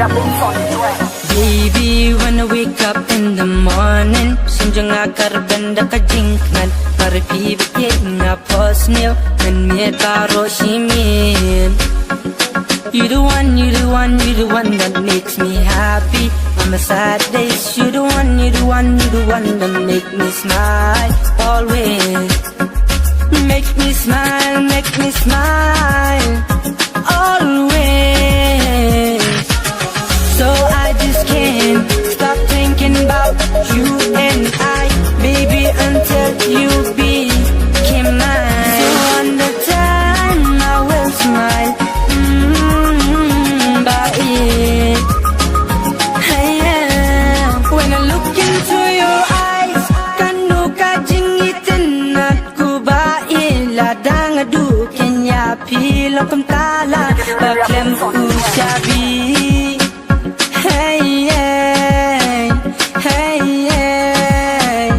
Baby, when I wake up in the morning, senjang akar benda kajingkan, parpi bikin ngapos nil, dan taro shimin. You the one, you the one, you the one that makes me happy. On my sad days, you the one, you the one, you the one that make me smile always. Make me smile, make me smile always. So I just can't stop thinking about you and I, baby, until you became mine. So all the time I will smile, by it. Hey, yeah. When I look into your eyes, kanu ka jingitin aku ba iladang adu kenya pilo kamtala baklem ushabi. Hey, yeah. Hey, yeah.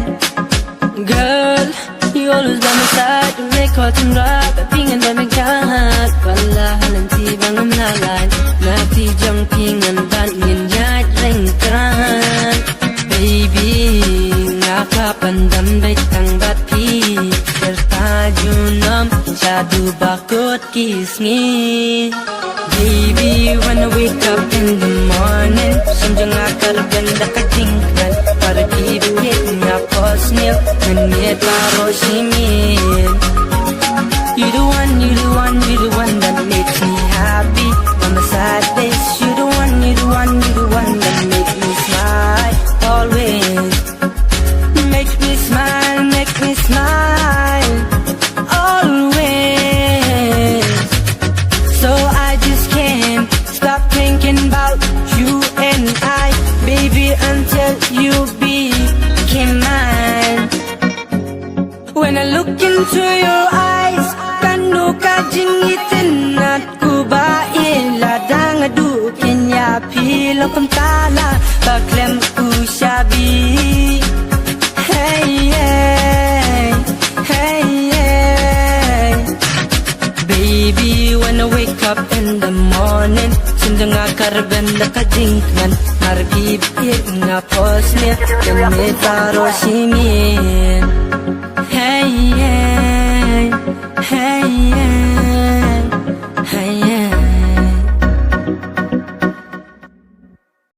Girl, you always by my side, the record and rap, pingin dan nagkahat, palahalan tibang amlalan, nati jang pingan dan nginyat rengkran. Baby, nakapandam baitang bapi, tertajunam, jadu bakut kismi. Baby, when I wake up in the morning, senjang akar benda kajingkan, parpi bikin ngapos nil, dan taro shimin. You the one, you the one, you the one that makes me happy. On my sad days, you the one, you the one, you the one that makes me smile always. Make me smile, make me smile always. So I just can't stop thinking about you and I, baby, until you became mine. When I look into your eyes, kanu ka jingitin at kuba iladang adu kenya pilo kamtala baklem ushabi. Hey, yeah. Hey, yeah. Baby, when I wake up in the morning, senjang akar benda kajingkan, margi bikin ngapos nil, dan taro shimin. Hey, yeah. Hey, yeah.